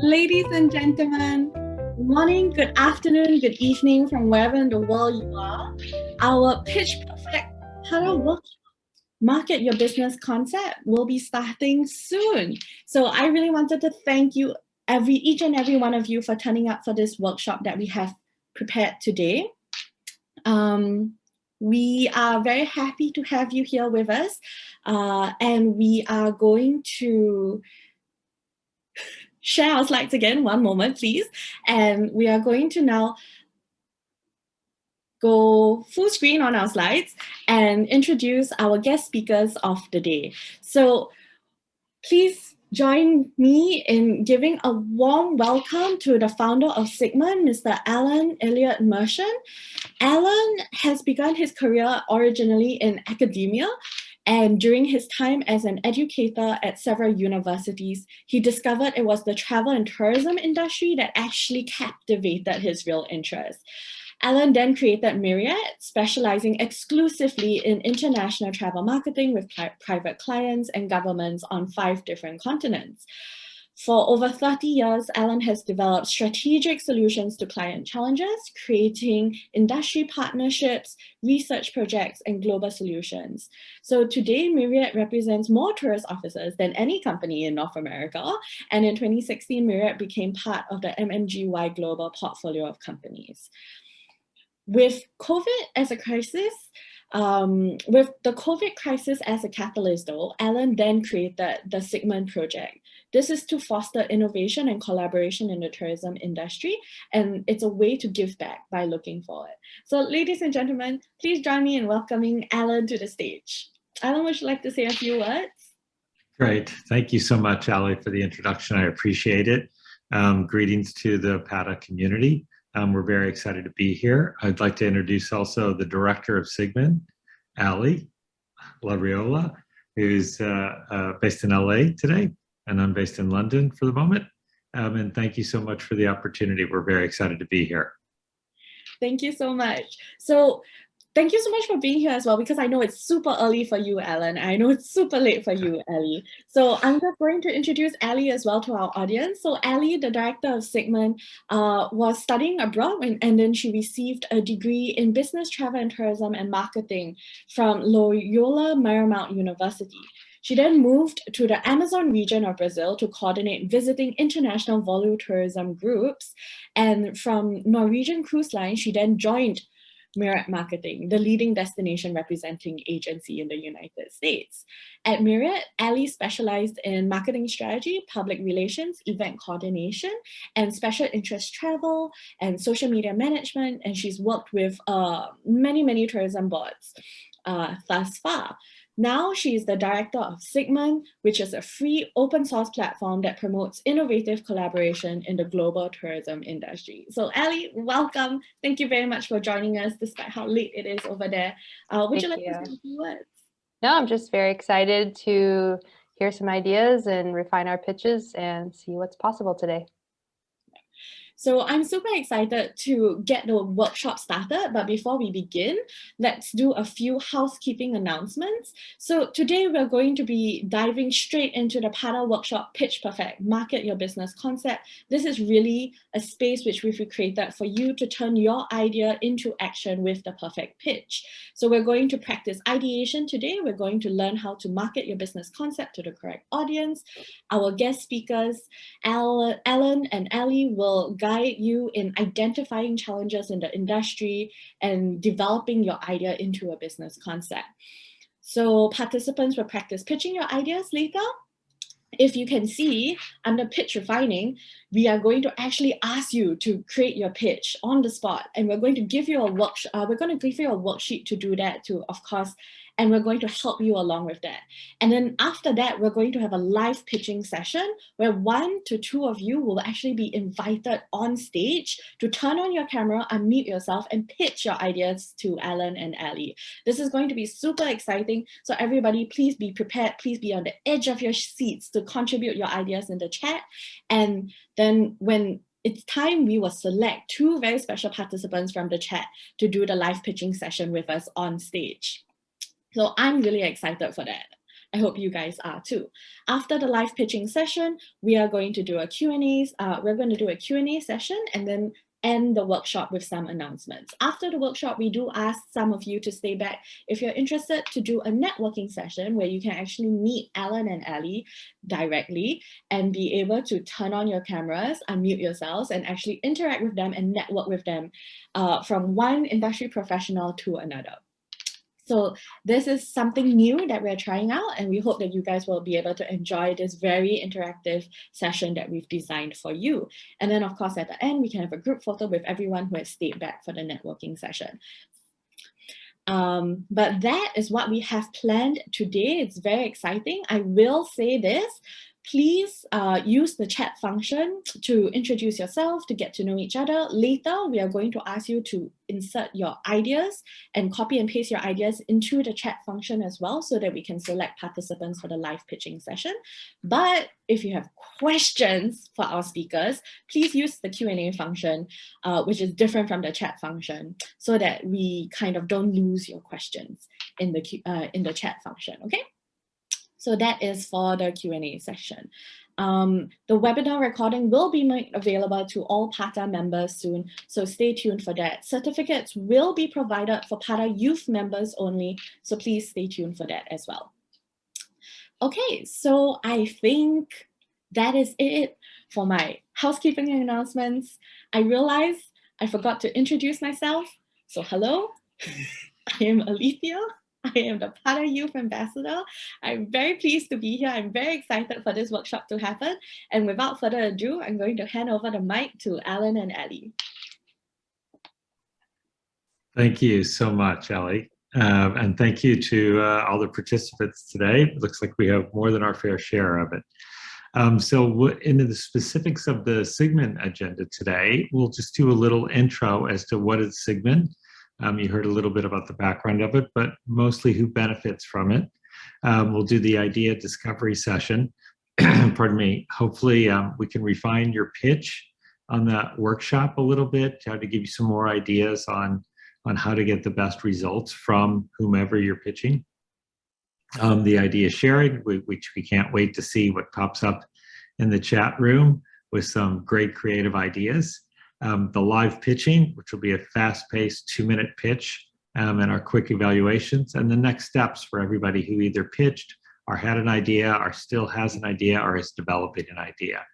Ladies and gentlemen, good morning, good afternoon, good evening from wherever in the world you are. Our Pitch Perfect Para Workshop Market Your Business concept will be starting soon. So I really wanted to thank you, each and every one of you, for turning up for this workshop that we have prepared today. We are very happy to have you here with us, and we are going to share our slides again. One moment, please. And we are going to now go full screen on our slides and introduce our guest speakers of the day. So please join me in giving a warm welcome to the founder of Sigmund, Mr. Alan Elliott Merchant. Alan has begun his career originally in academia, and during his time as an educator at several universities, he discovered it was the travel and tourism industry that actually captivated his real interest. Alan then created Myriad, specializing exclusively in international travel marketing with private clients and governments on 5 different continents. For over 30 years, Alan has developed strategic solutions to client challenges, creating industry partnerships, research projects, and global solutions. So today, Myriad represents more tourist officers than any company in North America. And in 2016, Myriad became part of the MMGY global portfolio of companies. With COVID as a crisis, with the COVID crisis as a catalyst though, Alan then created the Sigmund project. This is to foster innovation and collaboration in the tourism industry, and it's a way to give back by looking forward. So ladies and gentlemen, please join me in welcoming Alan to the stage. Alan, would you like to say a few words? Great. Thank you so much, Ali, for the introduction. I appreciate it. Greetings to the PATA community. We're very excited to be here. I'd like to introduce also the director of Sigmund, Ali Labriola, who's based in LA today, and I'm based in London for the moment. And thank you so much for the opportunity. We're very excited to be here. Thank you so much. So thank you so much for being here as well, because I know it's super early for you, Alan. I know it's super late for you, Ali. So I'm just going to introduce Ali as well to our audience. So Ali, the director of Sigmund, was studying abroad and then she received a degree in business, travel and tourism and marketing from Loyola Marymount University. She then moved to the Amazon region of Brazil to coordinate visiting international voluntourism groups. And from Norwegian Cruise Line, she then joined Myriad Marketing, the leading destination representing agency in the United States. At Myriad, Ali specialized in marketing strategy, public relations, event coordination, and special interest travel and social media management. And she's worked with many tourism boards thus far. Now she is the director of Sigmund, which is a free open source platform that promotes innovative collaboration in the global tourism industry. So Ali, welcome. Thank you very much for joining us despite how late it is over there. Would you like to say a few words? No, I'm just very excited to hear some ideas and refine our pitches and see what's possible today. So I'm super excited to get the workshop started, but before we begin, let's do a few housekeeping announcements. So today we're going to be diving straight into the PATA workshop Pitch Perfect, Market Your Business concept. This is really a space which we've created for you to turn your idea into action with the perfect pitch. So we're going to practice ideation today. We're going to learn how to market your business concept to the correct audience. Our guest speakers, Alan and Ali, will guide you in identifying challenges in the industry and developing your idea into a business concept. So participants will practice pitching your ideas later. If you can see, under pitch refining, we are going to actually ask you to create your pitch on the spot, and we're going to give you a worksheet to do that too, of course, and we're going to help you along with that. And then after that, we're going to have a live pitching session where 1 to 2 of you will actually be invited on stage to turn on your camera, unmute yourself, and pitch your ideas to Alan and Ali. This is going to be super exciting. So everybody, please be prepared. Please be on the edge of your seats to contribute your ideas in the chat. And then when it's time, we will select 2 very special participants from the chat to do the live pitching session with us on stage. So I'm really excited for that. I hope you guys are too. After the live pitching session, we are going to do a Q&A. We're going to do a Q&A session and then end the workshop with some announcements. After the workshop, we do ask some of you to stay back if you're interested to do a networking session where you can actually meet Alan and Ellie directly and be able to turn on your cameras, unmute yourselves, and actually interact with them and network with them from one industry professional to another. So this is something new that we're trying out, and we hope that you guys will be able to enjoy this very interactive session that we've designed for you. And then of course, at the end, we can have a group photo with everyone who has stayed back for the networking session. But that is what we have planned today. It's very exciting. I will say this. Please use the chat function to introduce yourself, to get to know each other. Later, we are going to ask you to insert your ideas and copy and paste your ideas into the chat function as well so that we can select participants for the live pitching session. But if you have questions for our speakers, please use the Q&A function, which is different from the chat function, so that we kind of don't lose your questions in the chat function, okay? So that is for the Q&A session. The webinar recording will be made available to all PATA members soon, so stay tuned for that. Certificates will be provided for PATA youth members only, so please stay tuned for that as well. Okay, so I think that is it for my housekeeping announcements. I realized I forgot to introduce myself, so hello, I am Alethea. I am the PATA Youth Ambassador. I'm very pleased to be here. I'm very excited for this workshop to happen. And without further ado, I'm going to hand over the mic to Alan and Ellie. Thank you so much, Ellie. And thank you to all the participants today. It looks like we have more than our fair share of it. So into the specifics of the Sigmund agenda today, we'll just do a little intro as to what is Sigmund. You heard a little bit about the background of it, but mostly who benefits from it. We'll do the idea discovery session. Pardon me. Hopefully we can refine your pitch on that workshop a little bit, how to give you some more ideas on how to get the best results from whomever you're pitching. The idea sharing, which we can't wait to see what pops up in the chat room with some great creative ideas. The live pitching, which will be a fast-paced 2-minute pitch, and our quick evaluations, and the next steps for everybody who either pitched or had an idea or still has an idea or is developing an idea.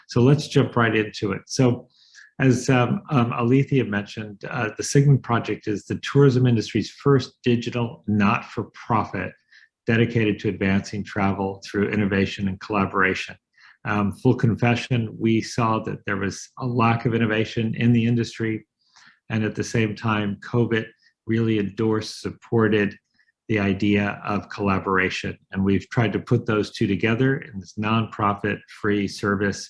So let's jump right into it. So as Alethea mentioned, the Sigmund Project is the tourism industry's first digital not-for-profit dedicated to advancing travel through innovation and collaboration. Full confession, we saw that there was a lack of innovation in the industry, and at the same time, COVID really endorsed, supported the idea of collaboration. And we've tried to put those two together in this nonprofit free service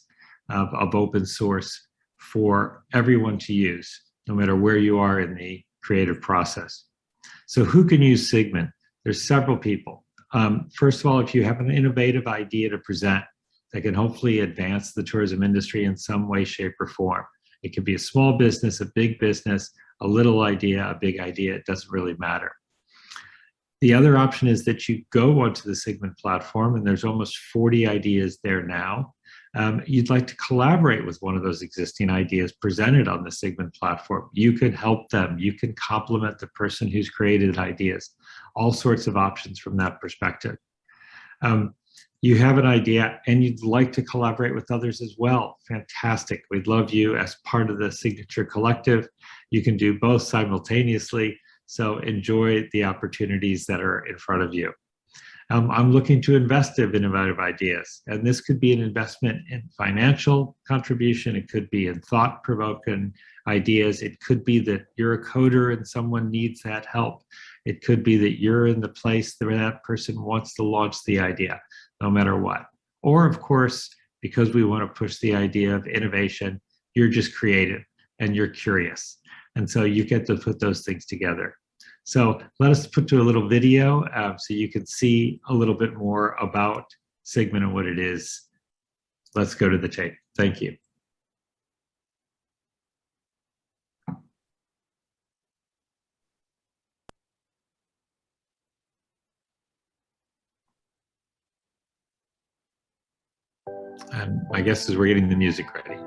of open source for everyone to use, no matter where you are in the creative process. So who can use Sigmund? There's several people. First of all, if you have an innovative idea to present, that can hopefully advance the tourism industry in some way, shape, or form. It could be a small business, a big business, a little idea, a big idea, it doesn't really matter. The other option is that you go onto the Sigmund platform, and there's almost 40 ideas there now. You'd like to collaborate with one of those existing ideas presented on the Sigmund platform. You can help them, you can complement the person who's created ideas, all sorts of options from that perspective. You have an idea and you'd like to collaborate with others as well. Fantastic. We'd love you as part of the Signature Collective. You can do both simultaneously, so enjoy the opportunities that are in front of you. I'm looking to invest in innovative ideas, and this could be an investment in financial contribution. It could be in thought-provoking ideas. It could be that you're a coder and someone needs that help. It could be that you're in the place where that person wants to launch the idea, no matter what. Or of course, because we want to push the idea of innovation, you're just creative and you're curious. And so you get to put those things together. So let us put to a little video so you can see a little bit more about Sigmund and what it is. Let's go to the tape. Thank you. my guess is we're getting the music ready.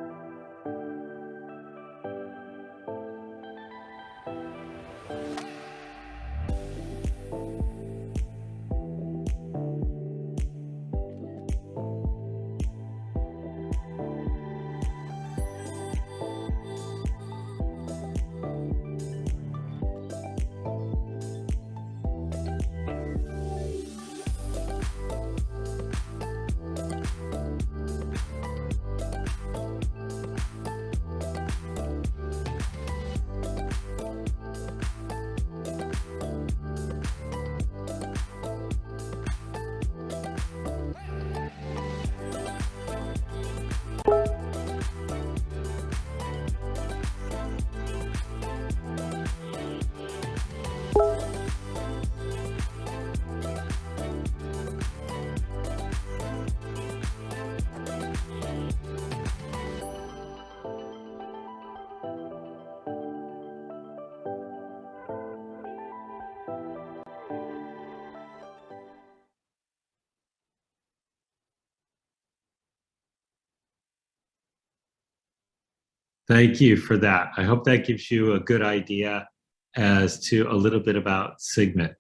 Thank you for that. I hope that gives you a good idea as to a little bit about Sigmund.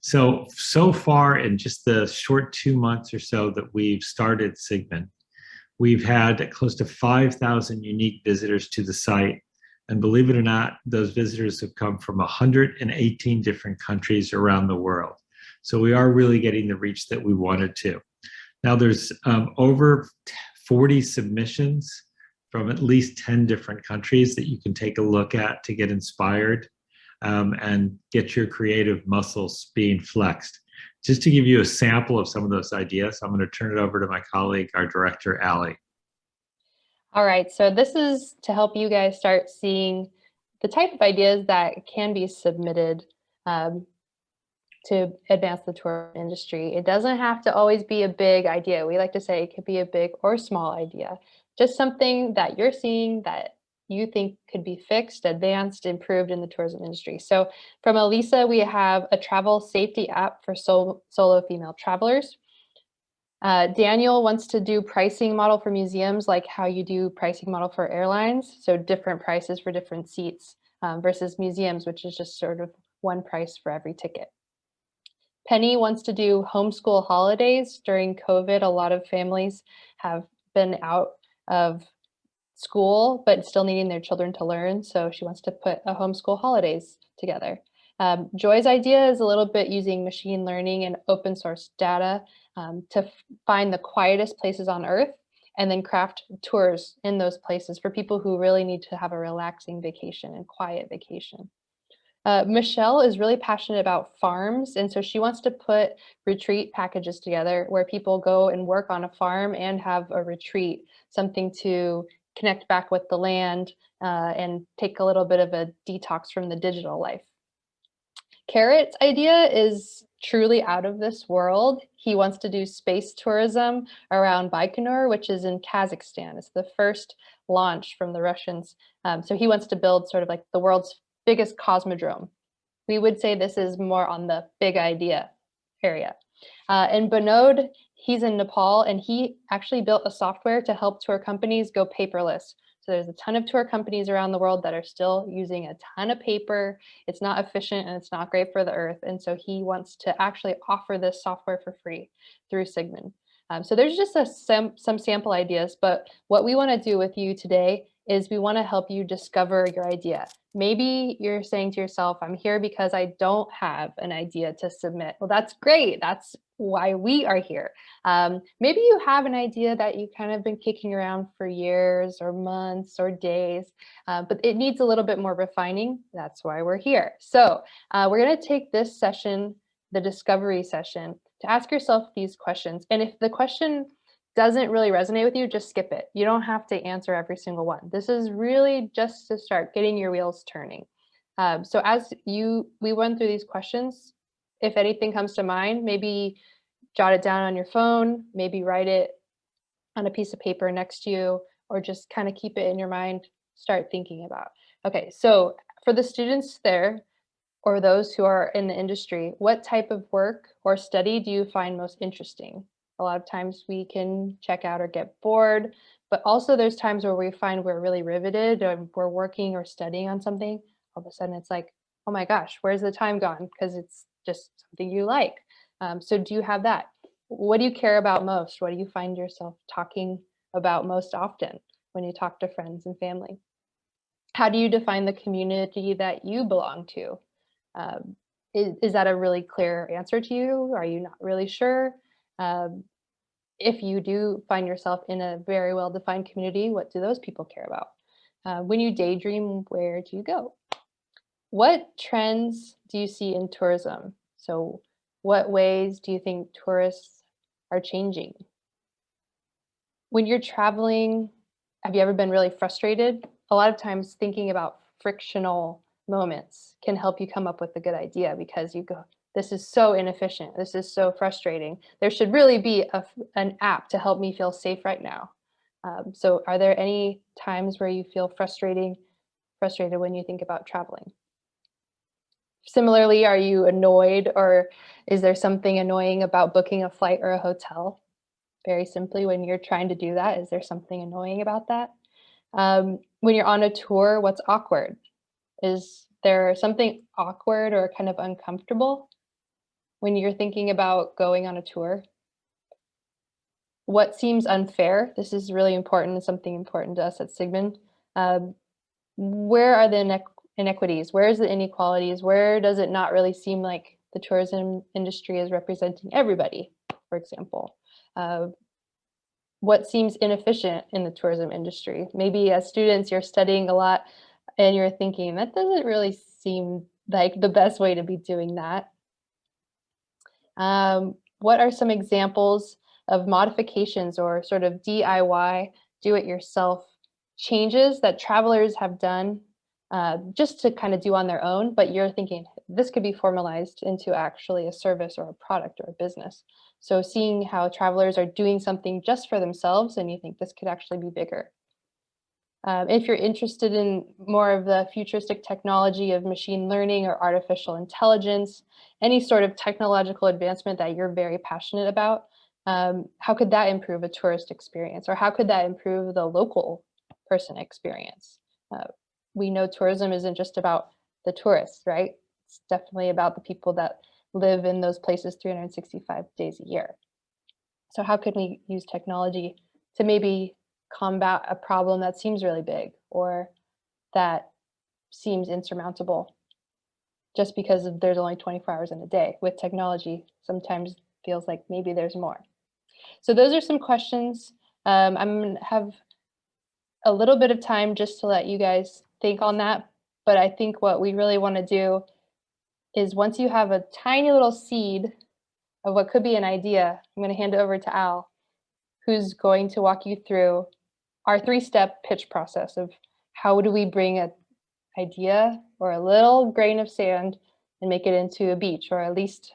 So far in just the short 2 months or so that we've started Sigmund, we've had close to 5,000 unique visitors to the site. And believe it or not, those visitors have come from 118 different countries around the world. So we are really getting the reach that we wanted to. Now there's over 40 submissions from at least 10 different countries that you can take a look at to get inspired and get your creative muscles being flexed. Just to give you a sample of some of those ideas, I'm going to turn it over to my colleague, our director, Allie. All right, so this is to help you guys start seeing the type of ideas that can be submitted to advance the tour industry. It doesn't have to always be a big idea. We like to say it could be a big or small idea, just something that you're seeing that you think could be fixed, advanced, improved in the tourism industry. So from Elisa, we have a travel safety app for solo female travelers. Daniel wants to do pricing model for museums, like how you do pricing model for airlines. So different prices for different seats versus museums, which is just sort of one price for every ticket. Penny wants to do homeschool holidays. During COVID, a lot of families have been out of school, but still needing their children to learn. So she wants to put a homeschool holidays together. Joy's idea is a little bit using machine learning and open source data to find the quietest places on Earth and then craft tours in those places for people who really need to have a relaxing vacation and quiet vacation. Michelle is really passionate about farms, and so she wants to put retreat packages together where people go and work on a farm and have a retreat, something to connect back with the land and take a little bit of a detox from the digital life. Carrot's idea is truly out of this world. He wants to do space tourism around Baikonur, which is in Kazakhstan. It's the first launch from the Russians. So he wants to build sort of like the world's biggest cosmodrome. We would say this is more on the big idea area. And Binod, he's in Nepal, and he actually built a software to help tour companies go paperless. So there's a ton of tour companies around the world that are still using a ton of paper. It's not efficient and it's not great for the earth. And so he wants to actually offer this software for free through Sigmund. So there's just some sample ideas, but what we want to do with you today is we want to help you discover your idea. Maybe you're saying to yourself, I'm here because I don't have an idea to submit. Well, that's great. That's why we are here. Maybe you have an idea that you kind of been kicking around for years or months or days, but it needs a little bit more refining. That's why we're here. So we're going to take this session, the discovery session, to ask yourself these questions. And if the question doesn't really resonate with you, just skip it. You don't have to answer every single one. This is really just to start getting your wheels turning. So as we went through these questions, if anything comes to mind, maybe jot it down on your phone, maybe write it on a piece of paper next to you, or just kind of keep it in your mind, start thinking about. Okay, so for the students there, or those who are in the industry, what type of work or study do you find most interesting? A lot of times we can check out or get bored, but also there's times where we find we're really riveted or we're working or studying on something. All of a sudden it's like, oh my gosh, where's the time gone? Because it's just something you like. So do you have that? What do you care about most? What do you find yourself talking about most often when you talk to friends and family? How do you define the community that you belong to? Um, is that a really clear answer to you? Are you not really sure? Um, if you do find yourself in a very well-defined community, what do those people care about? When you daydream, where do you go? What trends do you see in tourism? So what ways do you think tourists are changing? When you're traveling, have you ever been really frustrated? A lot of times thinking about frictional moments can help you come up with a good idea because you go, this is so inefficient. This is so frustrating. There should really be an app to help me feel safe right now. So are there any times where you feel frustrated when you think about traveling? Similarly, are you annoyed or is there something annoying about booking a flight or a hotel? Very simply, when you're trying to do that, is there something annoying about that? When you're on a tour, what's awkward? Is there something awkward or kind of uncomfortable when you're thinking about going on a tour? What seems unfair? This is really important and something important to us at Sigmund. Um, where are the inequities? Where is the inequalities? Where does it not really seem like the tourism industry is representing everybody, for example? What seems inefficient in the tourism industry? Maybe as students, you're studying a lot and you're thinking, that doesn't really seem like the best way to be doing that. What are some examples of modifications or sort of DIY, do-it-yourself changes that travelers have done just to kind of do on their own, but you're thinking this could be formalized into actually a service or a product or a business. So seeing how travelers are doing something just for themselves and you think this could actually be bigger. If you're interested in more of the futuristic technology of machine learning or artificial intelligence, any sort of technological advancement that you're very passionate about, how could that improve a tourist experience? Or how could that improve the local person experience? We know tourism isn't just about the tourists, right? It's definitely about the people that live in those places 365 days a year. So how could we use technology to maybe combat a problem that seems really big or that seems insurmountable just because there's only 24 hours in a day? With technology, sometimes feels like maybe there's more. So those are some questions. I'm going to have a little bit of time just to let you guys think on that. But I think what we really want to do is once you have a tiny little seed of what could be an idea, I'm going to hand it over to Al, who's going to walk you through our 3-step pitch process of how do we bring an idea or a little grain of sand and make it into a beach or at least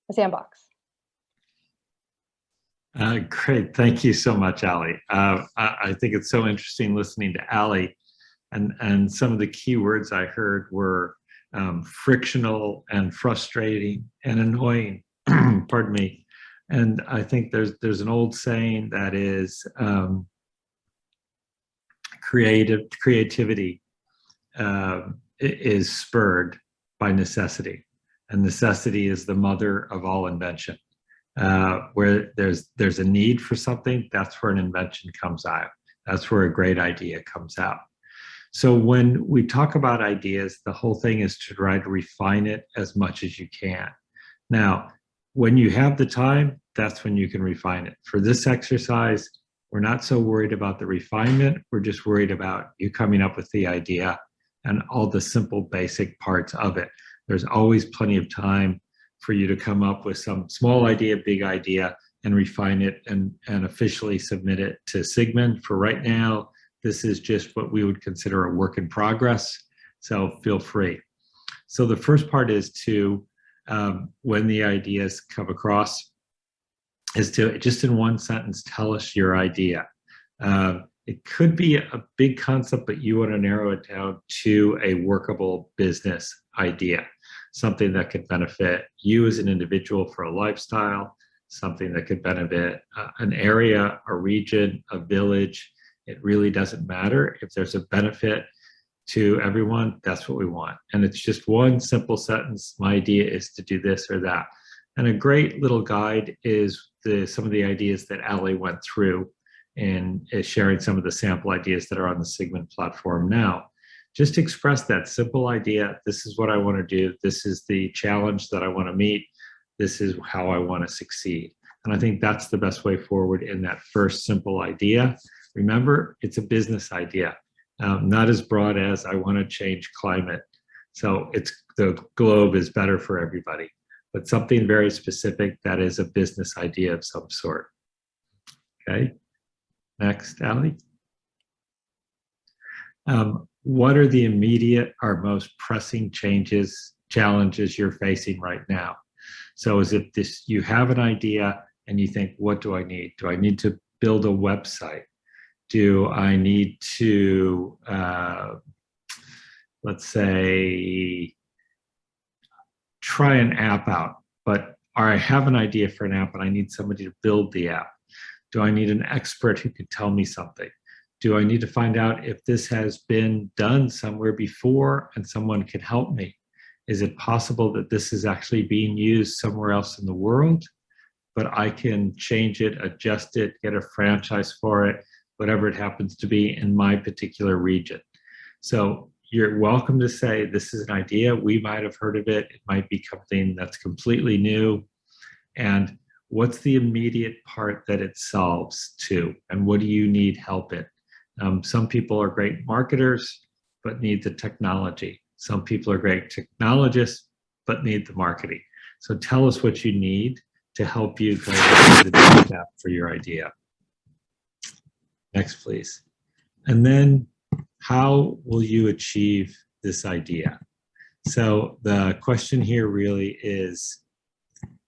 a sandbox. Great. Thank you so much, Ali. I think it's so interesting listening to Ali. And some of the key words I heard were frictional and frustrating and annoying. Pardon me. And I think there's an old saying that is creativity is spurred by necessity, and necessity is the mother of all invention. Where there's a need for something, that's where an invention comes out. That's where a great idea comes out. So when we talk about ideas, the whole thing is to try to refine it as much as you can. Now, when you have the time, that's when you can refine it. For this exercise, we're not so worried about the refinement. We're just worried about you coming up with the idea and all the simple basic parts of it. There's always plenty of time for you to come up with some small idea, big idea, and refine it and officially submit it to Sigmund. For right now, this is just what we would consider a work in progress, so feel free. So the first part is to, when the ideas come across, is to just in one sentence tell us your idea. It could be a big concept, but you want to narrow it down to a workable business idea, something that could benefit you as an individual for a lifestyle, something that could benefit an area, a region, a village. It really doesn't matter. If there's a benefit to everyone, that's what we want. And it's just one simple sentence. My idea is to do this or that. And a great little guide is some of the ideas that Ali went through and is sharing some of the sample ideas that are on the Sigmund platform now. Just express that simple idea. This is what I want to do. This is the challenge that I want to meet. This is how I want to succeed. And I think that's the best way forward in that first simple idea. Remember, it's a business idea, not as broad as I want to change climate. So the globe is better for everybody, but something very specific that is a business idea of some sort. Okay, next, Ali. What are the immediate or most pressing challenges you're facing right now? So is it this, you have an idea and you think, what do I need? Do I need to build a website? Do I need to, let's say, try an app out, or I have an idea for an app and I need somebody to build the app. Do I need an expert who could tell me something? Do I need to find out if this has been done somewhere before and someone can help me? Is it possible that this is actually being used somewhere else in the world, but I can change it, adjust it, get a franchise for it, whatever it happens to be in my particular region? So you're welcome to say, this is an idea. We might have heard of it. It might be something that's completely new. And what's the immediate part that it solves too? And what do you need help in? Some people are great marketers, but need the technology. Some people are great technologists, but need the marketing. So tell us what you need to help you go to the next step for your idea. Next, please. And then how will you achieve this idea? So the question here really is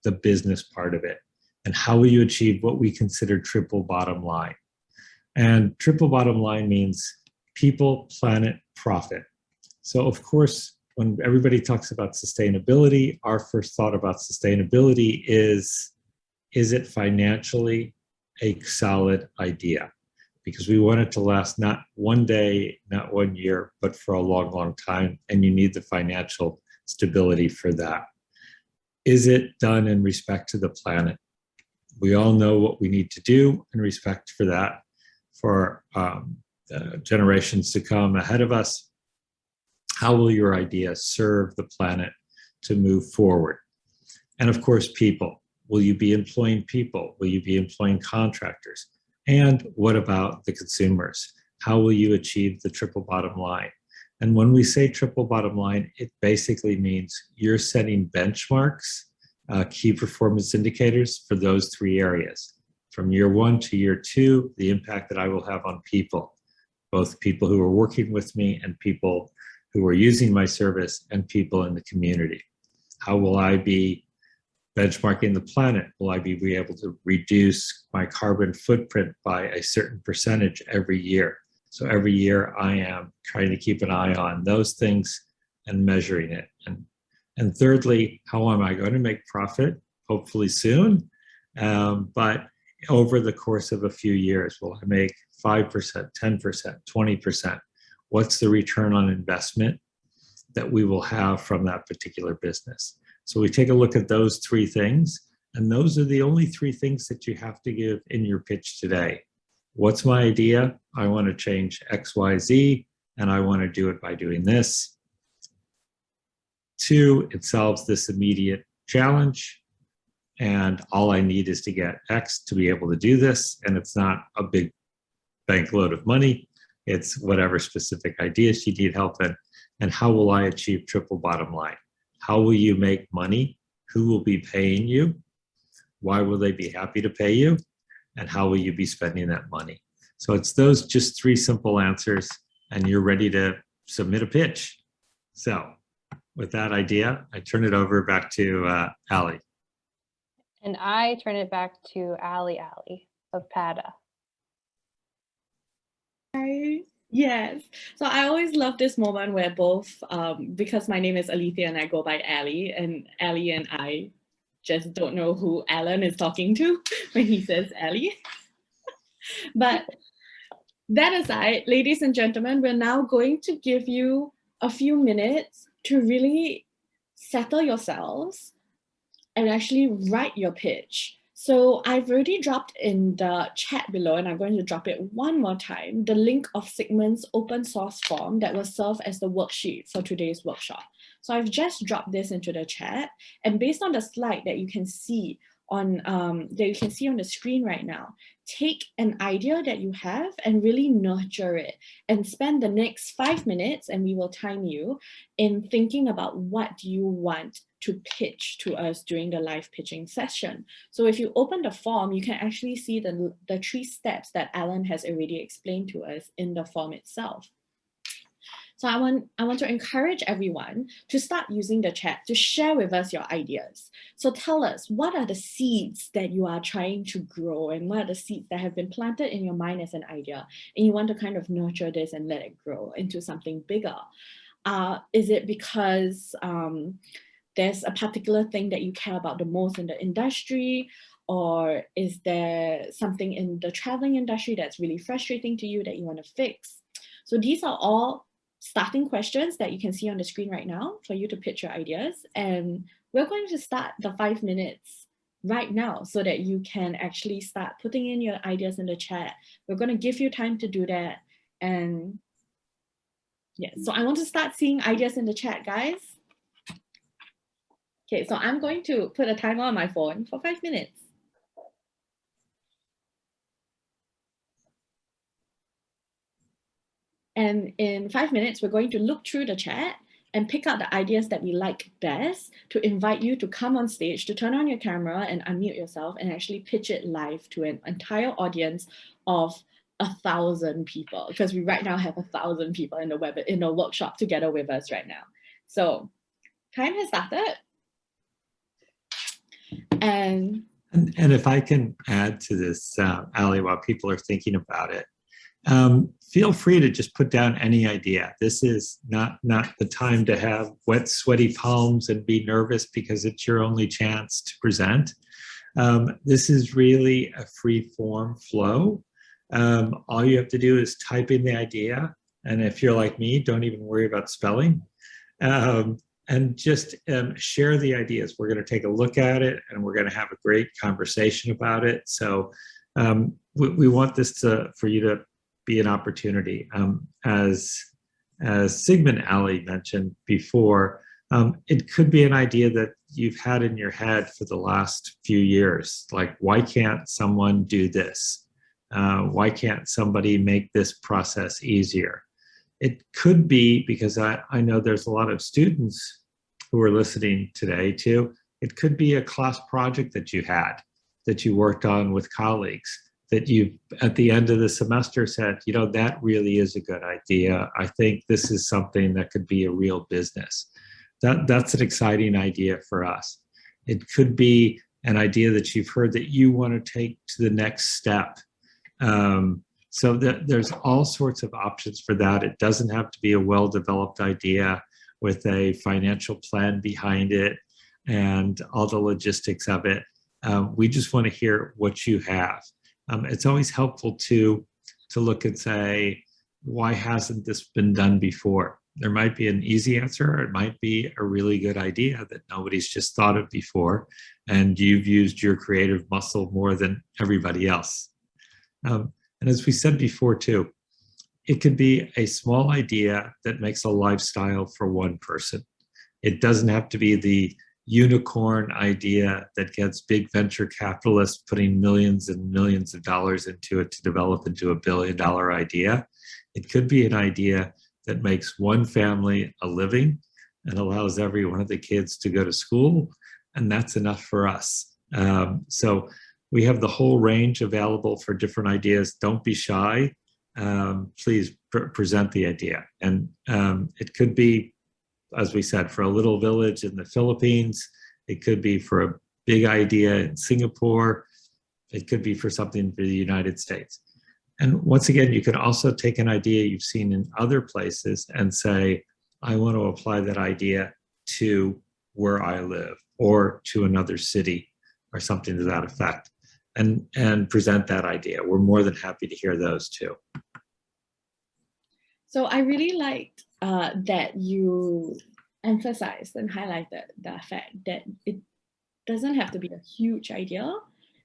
the business part of it. And how will you achieve what we consider triple bottom line? And triple bottom line means people, planet, profit. So of course, when everybody talks about sustainability, our first thought about sustainability is it financially a solid idea? Because we want it to last not one day, not 1 year, but for a long, long time. And you need the financial stability for that. Is it done in respect to the planet? We all know what we need to do in respect for that, for generations to come ahead of us. How will your idea serve the planet to move forward? And of course, people. Will you be employing people? Will you be employing contractors? And what about the consumers? How will you achieve the triple bottom line? And when we say triple bottom line, it basically means you're setting benchmarks, key performance indicators for those three areas. From year 1 to year 2, the impact that I will have on people, both people who are working with me and people who are using my service and people in the community. How will I be benchmarking the planet? Will I be able to reduce my carbon footprint by a certain percentage every year? So every year I am trying to keep an eye on those things and measuring it. And thirdly, how am I going to make profit? Hopefully soon, but over the course of a few years, will I make 5%, 10%, 20%? What's the return on investment that we will have from that particular business? So we take a look at those three things, and those are the only three things that you have to give in your pitch today. What's my idea? I want to change X, Y, Z, and I want to do it by doing this. 2, it solves this immediate challenge, and all I need is to get X to be able to do this, and it's not a big bank load of money. It's whatever specific ideas you need help in. And how will I achieve triple bottom line? How will you make money? Who will be paying you? Why will they be happy to pay you? And how will you be spending that money? So it's those just 3 simple answers, and you're ready to submit a pitch. So with that idea, I turn it over back to Ali. And I turn it back to Ali of PADA. Yes. So I always love this moment where both, because my name is Alethea and I go by Ali, and Ali and I just don't know who Alan is talking to when he says Ellie. But that aside, ladies and gentlemen, we're now going to give you a few minutes to really settle yourselves and actually write your pitch. So I've already dropped in the chat below, and I'm going to drop it one more time, the link of Sigmund's open source form that will serve as the worksheet for today's workshop. So I've just dropped this into the chat, and based on the slide that you can see on the screen right now, take an idea that you have and really nurture it, and spend the next 5 minutes, and we will time you, in thinking about what do you want to pitch to us during the live pitching session. So if you open the form, you can actually see the 3 steps that Alan has already explained to us in the form itself. So I want to encourage everyone to start using the chat to share with us your ideas. So tell us, what are the seeds that you are trying to grow, and what are the seeds that have been planted in your mind as an idea, and you want to kind of nurture this and let it grow into something bigger? Is it because there's a particular thing that you care about the most in the industry? Or is there something in the traveling industry that's really frustrating to you that you want to fix? So these are all starting questions that you can see on the screen right now for you to pitch your ideas. And we're going to start the 5 minutes right now so that you can actually start putting in your ideas in the chat. We're going to give you time to do that. And yeah, so I want to start seeing ideas in the chat, guys. Okay, so I'm going to put a timer on my phone for 5 minutes. And in 5 minutes, we're going to look through the chat and pick out the ideas that we like best to invite you to come on stage, to turn on your camera and unmute yourself and actually pitch it live to an entire audience of 1,000 people, because we right now have 1,000 people in the workshop together with us right now. So time has started. And if I can add to this, Ali, while people are thinking about it, feel free to just put down any idea. This is not the time to have wet, sweaty palms and be nervous because it's your only chance to present. This is really a free form flow. All you have to do is type in the idea. And if you're like me, don't even worry about spelling. And just share the ideas. We're going to take a look at it, and we're going to have a great conversation about it. So we want this for you to be an opportunity. As Sigmund Ali mentioned before, it could be an idea that you've had in your head for the last few years. Like, why can't someone do this? Why can't somebody make this process easier? It could be, because I know there's a lot of students who are listening today too. It could be a class project that you had, that you worked on with colleagues, that you at the end of the semester said, you know, that really is a good idea. I think this is something that could be a real business. That's an exciting idea for us. It could be an idea that you've heard that you want to take to the next step. So there's all sorts of options for that. It doesn't have to be a well-developed idea with a financial plan behind it and all the logistics of it. We just want to hear what you have. It's always helpful to look and say, why hasn't this been done before? There might be an easy answer, or it might be a really good idea that nobody's just thought of before, and you've used your creative muscle more than everybody else. And as we said before too, it could be a small idea that makes a lifestyle for one person. It doesn't have to be the unicorn idea that gets big venture capitalists putting millions and millions of dollars into it to develop into $1 billion idea. It could be an idea that makes one family a living and allows every one of the kids to go to school, and that's enough for us. So we have the whole range available for different ideas. Don't be shy. Please present the idea. And it could be, as we said, for a little village in the Philippines. It could be for a big idea in Singapore. It could be for something for the United States. And once again, you can also take an idea you've seen in other places and say, I want to apply that idea to where I live. or to another city or something to that effect, and present that idea. We're more than happy to hear those too. So I really liked that you emphasized and highlighted the fact that it doesn't have to be a huge idea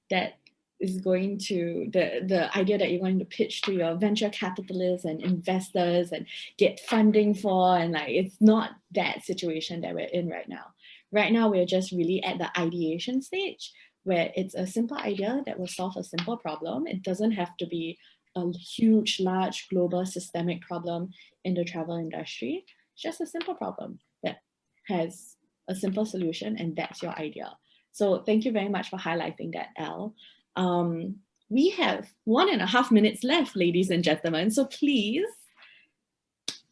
that is going to, the idea that you're going to pitch to your venture capitalists and investors and get funding for, and like, it's not that situation that we're in right now. Right now, we're just really at the ideation stage where it's a simple idea that will solve a simple problem. It doesn't have to be a huge, large, global, systemic problem in the travel industry. It's just a simple problem that has a simple solution, and that's your idea. So thank you very much for highlighting that, Al. We have 1.5 minutes left, ladies and gentlemen. So please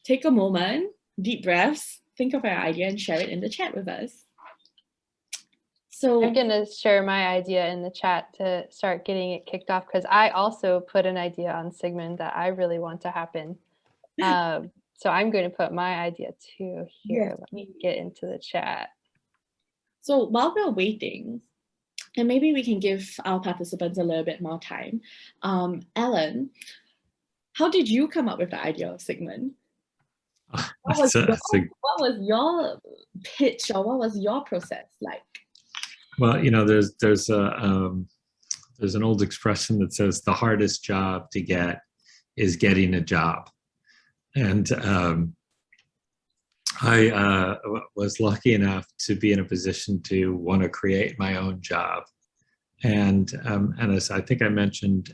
take a moment, deep breaths, think of our idea and share it in the chat with us. So I'm gonna share my idea in the chat to start getting it kicked off, because I also put an idea on Sigmund that I really want to happen. So I'm going to put my idea too here. Yes. Let me get into the chat. So while we're waiting, and maybe we can give our participants a little bit more time. Alan, how did you come up with the idea of Sigmund? What was your pitch, or what was your process like? Well, you know, there's an old expression that says the hardest job to get is getting a job. And I was lucky enough to be in a position to want to create my own job. And as I think I mentioned,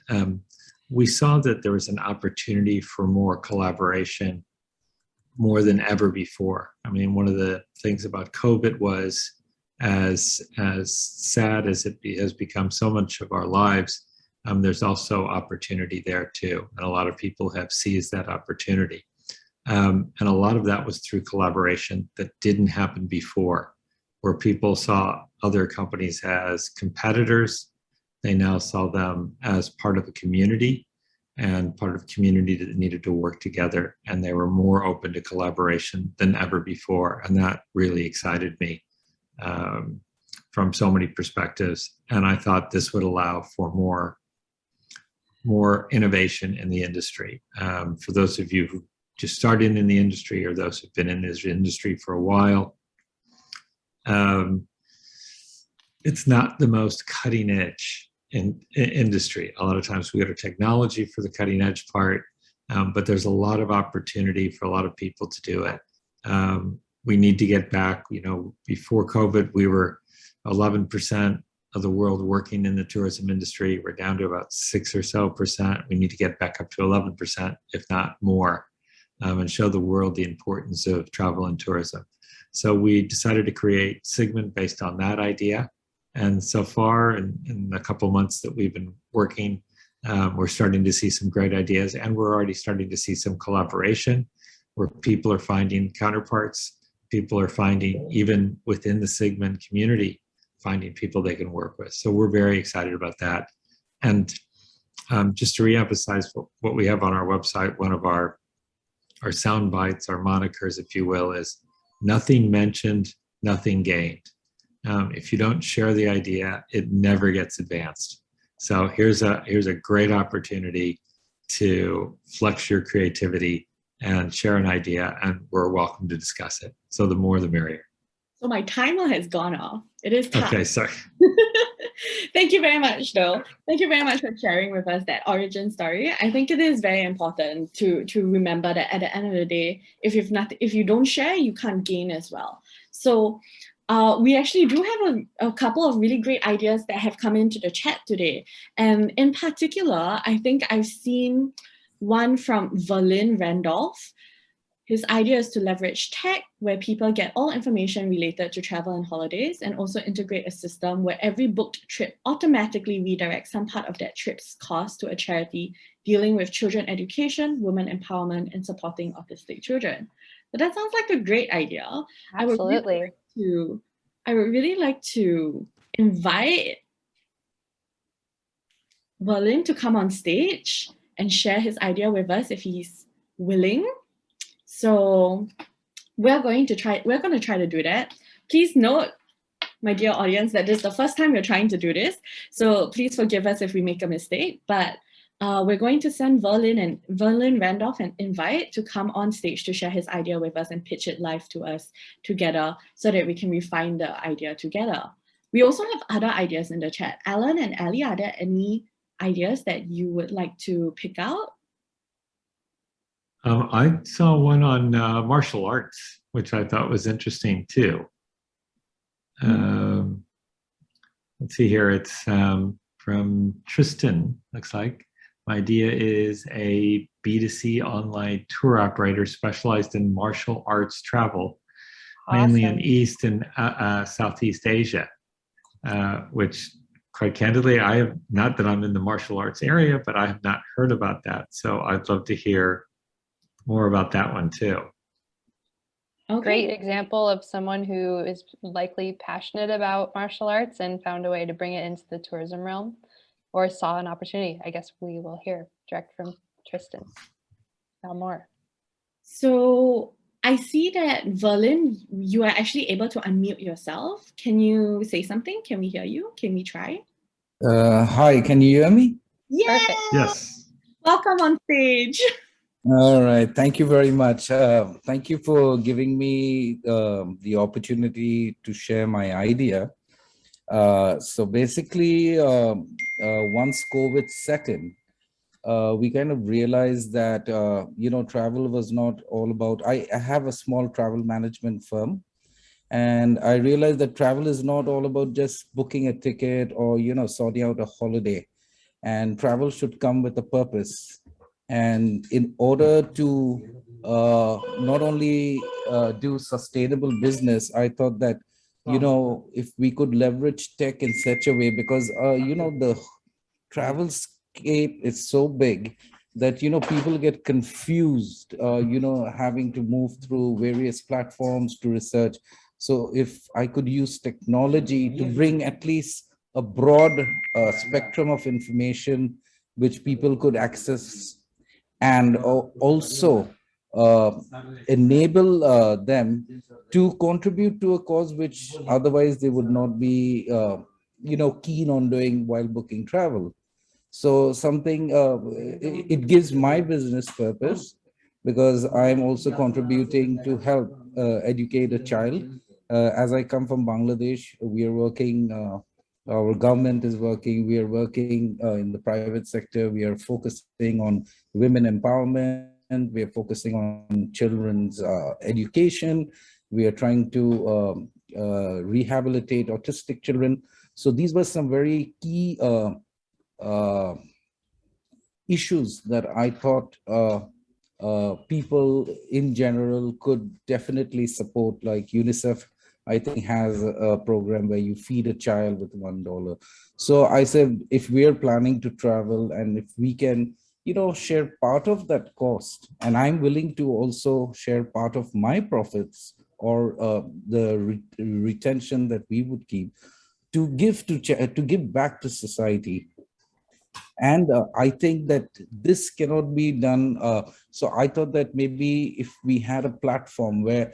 we saw that there was an opportunity for more collaboration more than ever before. I mean, one of the things about COVID was, as sad as it has become so much of our lives, there's also opportunity there too. And a lot of people have seized that opportunity. And a lot of that was through collaboration that didn't happen before, where people saw other companies as competitors. They now saw them as part of a community, and part of a community that needed to work together. And they were more open to collaboration than ever before. And that really excited me from so many perspectives. And I thought this would allow for more innovation in the industry. For those of you who just started in the industry, or those who've been in this industry for a while, it's not the most cutting edge in industry. A lot of times we go to technology for the cutting edge part, but there's a lot of opportunity for a lot of people to do it. We need to get back, you know, before COVID, we were 11% of the world working in the tourism industry. We're down to about 6 or so percent. We need to get back up to 11%, if not more, and show the world the importance of travel and tourism. So we decided to create Sigmund based on that idea. And so far, in a couple months that we've been working, we're starting to see some great ideas, and we're already starting to see some collaboration where people are finding counterparts. People are finding, even within the Sigmund community, finding people they can work with. So we're very excited about that. And just to reemphasize what we have on our website, one of our sound bites, our monikers, if you will, is nothing mentioned, nothing gained. If you don't share the idea, it never gets advanced. So here's a great opportunity to flex your creativity and share an idea, and we're welcome to discuss it. So the more the merrier. So my timer has gone off. It is time. Okay, sorry. Thank you very much, though. Thank you very much for sharing with us that origin story. I think it is very important to remember that at the end of the day, if you don't share, you can't gain as well. So we actually do have a couple of really great ideas that have come into the chat today. And in particular, I think I've seen one from Verlin Randolph. His idea is to leverage tech where people get all information related to travel and holidays, and also integrate a system where every booked trip automatically redirects some part of that trip's cost to a charity dealing with children education, women empowerment, and supporting autistic children. So that sounds like a great idea. Absolutely. I would really like to invite Verlin to come on stage and share his idea with us if he's willing. So we're going to try to do that. Please note, my dear audience, that this is the first time we're trying to do this. So please forgive us if we make a mistake. But we're going to send Verlin Randolph an invite to come on stage to share his idea with us and pitch it live to us together so that we can refine the idea together. We also have other ideas in the chat. Alan and Ali, are there any ideas that you would like to pick out? I saw one on martial arts, which I thought was interesting too. Let's see here. It's from Tristan, looks like. My idea is a B2C online tour operator specialized in martial arts travel, mainly in East and Southeast Asia, which quite candidly, I have, not that I'm in the martial arts area, but I have not heard about that. So I'd love to hear more about that one too. Okay. Great example of someone who is likely passionate about martial arts and found a way to bring it into the tourism realm, or saw an opportunity. I guess we will hear direct from Tristan now more. So I see that Verlin, you are actually able to unmute yourself. Can you say something? Can we hear you? Can we try? Hi, can you hear me? Yeah. Perfect. Yes. Welcome on stage. All right, thank you very much. Thank you for giving me the opportunity to share my idea. So basically, once COVID set in, we kind of realized that, travel was not all about, I have a small travel management firm, and I realized that travel is not all about just booking a ticket or, sorting out a holiday, and travel should come with a purpose. And in order to not only do sustainable business, I thought that, if we could leverage tech in such a way, because, the travel scape is so big that, people get confused, having to move through various platforms to research. So if I could use technology to bring at least a broad spectrum of information which people could access, and also enable them to contribute to a cause which otherwise they would not be, keen on doing while booking travel. So something, it gives my business purpose, because I'm also contributing to help educate a child. As I come from Bangladesh, we are working, our government is working, we are working in the private sector, we are focusing on women empowerment, we are focusing on children's education, we are trying to rehabilitate autistic children. So these were some very key issues that I thought people in general could definitely support. Like UNICEF, I think, has a program where you feed a child with $1. So I said, if we are planning to travel and if we can, share part of that cost, and I'm willing to also share part of my profits or the retention that we would keep to give back to society. And I think that this cannot be done. So I thought that maybe if we had a platform where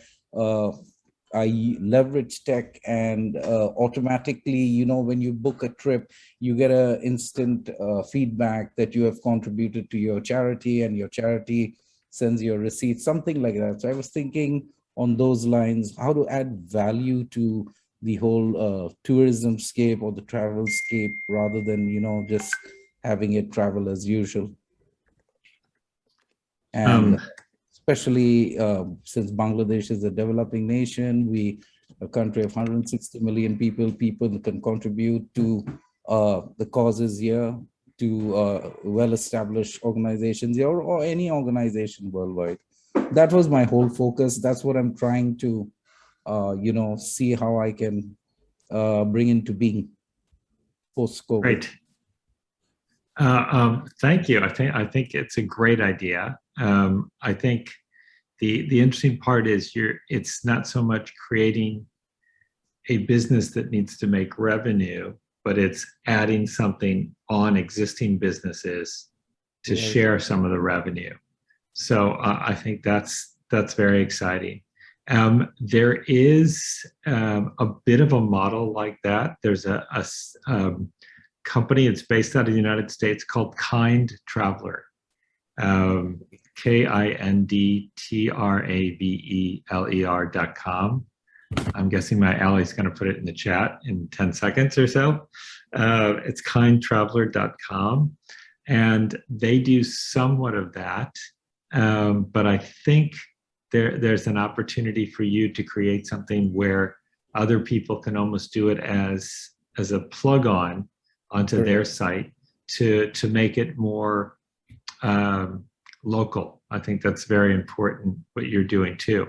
I leverage tech and automatically, when you book a trip, you get an instant feedback that you have contributed to your charity, and your charity sends your receipt, something like that. So I was thinking on those lines, how to add value to the whole tourism scape or the travel scape, rather than, just having it travel as usual. And especially since Bangladesh is a developing nation, a country of 160 million people can contribute to the causes here, to well-established organizations here, or any organization worldwide. That was my whole focus. That's what I'm trying to, see how I can bring into being post-COVID. Great. Thank you. I think it's a great idea. I think the interesting part is it's not so much creating a business that needs to make revenue, but it's adding something on existing businesses to share some of the revenue. So I think that's very exciting. There is a bit of a model like that. There's a company, it's based out of the United States, called Kind Traveler. KINDTRAVELER.com. I'm guessing my Allie's going to put it in the chat in 10 seconds or so. It's kindtraveler.com. And they do somewhat of that. But I think there's an opportunity for you to create something where other people can almost do it as a plug-on onto their site to make it more local. I think that's very important, what you're doing too.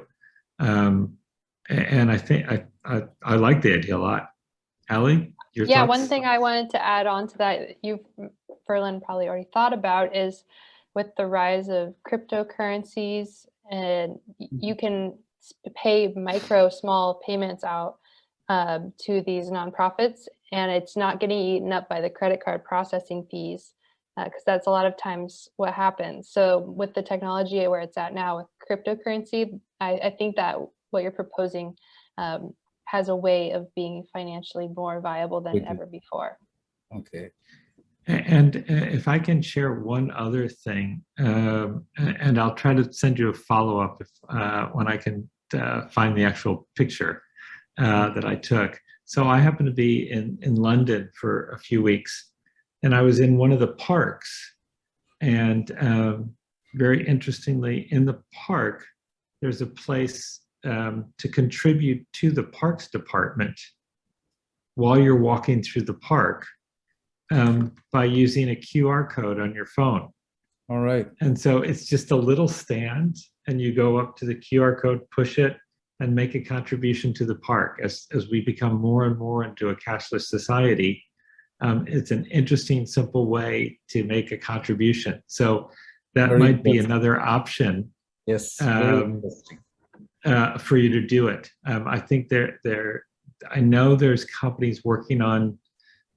And I think I like the idea a lot. Allie, your thoughts? One thing I wanted to add on to that, Verlin probably already thought about, is with the rise of cryptocurrencies, and you can pay small payments out to these nonprofits, and it's not getting eaten up by the credit card processing fees, because that's a lot of times what happens. So with the technology where it's at now with cryptocurrency, I think that what you're proposing has a way of being financially more viable than ever before. Okay. And if I can share one other thing, and I'll try to send you a follow-up when I can find the actual picture that I took. So I happened to be in London for a few weeks, and I was in one of the parks. And very interestingly, in the park, there's a place to contribute to the parks department while you're walking through the park by using a QR code on your phone. All right. And so it's just a little stand, and you go up to the QR code, push it, and make a contribution to the park. As we become more and more into a cashless society, it's an interesting, simple way to make a contribution. So that Very might be interesting. another option. Yes. Very interesting. For you to do it. I think I know there's companies working on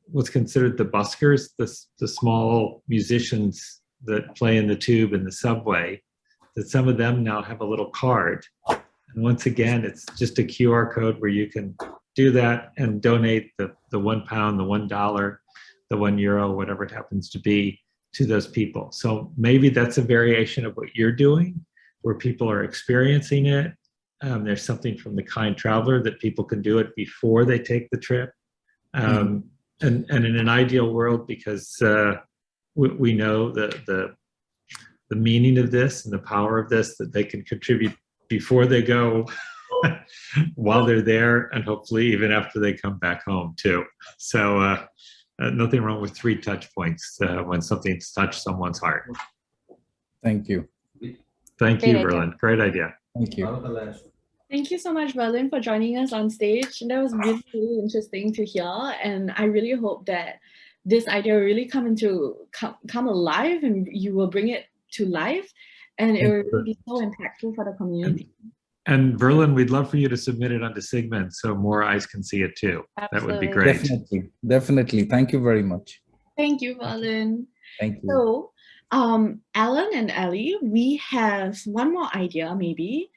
what's considered the buskers, the small musicians that play in the tube in the subway, that some of them now have a little card. And once again, it's just a QR code where you can do that and donate the £1, the $1, the €1, whatever it happens to be, to those people. So maybe that's a variation of what you're doing, where people are experiencing it. There's something from the Kind Traveler that people can do it before they take the trip. And in an ideal world, because we know the meaning of this and the power of this, that they can contribute before they go, while they're there, and hopefully even after they come back home too. So nothing wrong with 3 touch points when something's touched someone's heart. Thank you. Thank you, Verlin. Great idea. Thank you. Thank you so much, Verlin, for joining us on stage. That was really, really interesting to hear, and I really hope that this idea will really come alive, and you will bring it to life, and it will really be so impactful for the community. And Verlin, we'd love for you to submit it onto Sigmund so more eyes can see it too. Absolutely. That would be great. Definitely. Definitely. Thank you very much. Thank you, Verlin. Thank you. So, Alan and Ellie, we have one more idea maybe.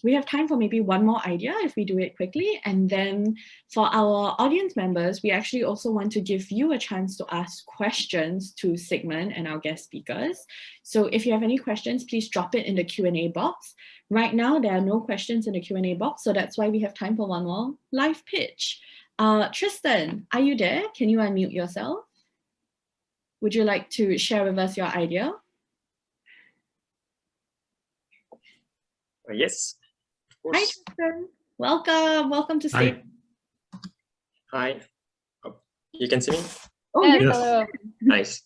We have time for maybe one more idea if we do it quickly. And then for our audience members, we actually also want to give you a chance to ask questions to Sigmund and our guest speakers. So if you have any questions, please drop it in the Q&A box. Right now, there are no questions in the Q&A box, so that's why we have time for one more live pitch. Tristan, are you there? Can you unmute yourself? Would you like to share with us your idea? Yes, of course. Hi, Tristan. Welcome. Welcome to stage. Hi. Oh, you can see me? Oh, yes. yes. Hello. Nice.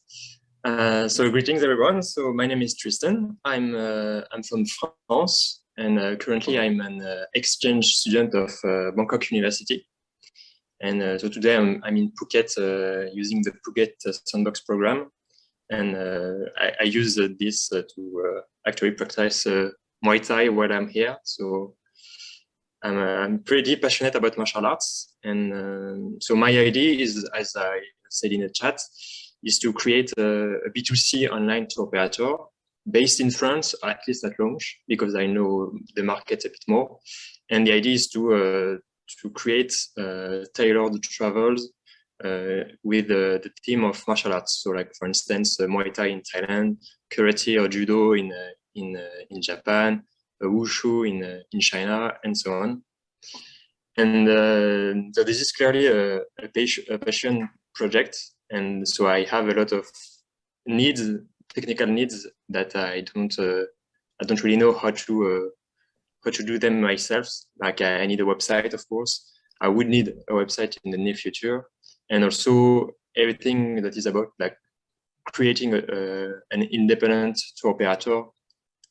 So greetings, everyone. So my name is Tristan. I'm from France, and currently I'm an exchange student of Bangkok University. And so today I'm in Phuket using the Phuket Sandbox program. And I use this to actually practice Muay Thai while I'm here. So I'm pretty passionate about martial arts. And so my idea is, as I said in the chat, is to create a B2C online tour operator based in France, at least at launch, because I know the market a bit more. And the idea is to create tailored travels with the theme of martial arts. So, like for instance, Muay Thai in Thailand, karate or judo in Japan, wushu in China, and so on. And so this is clearly a passion project, and so I have a lot of needs, technical needs, that I don't really know how to do them myself. Like I need a website, of course. I would need a website in the near future, and also everything that is about like creating an independent tour operator.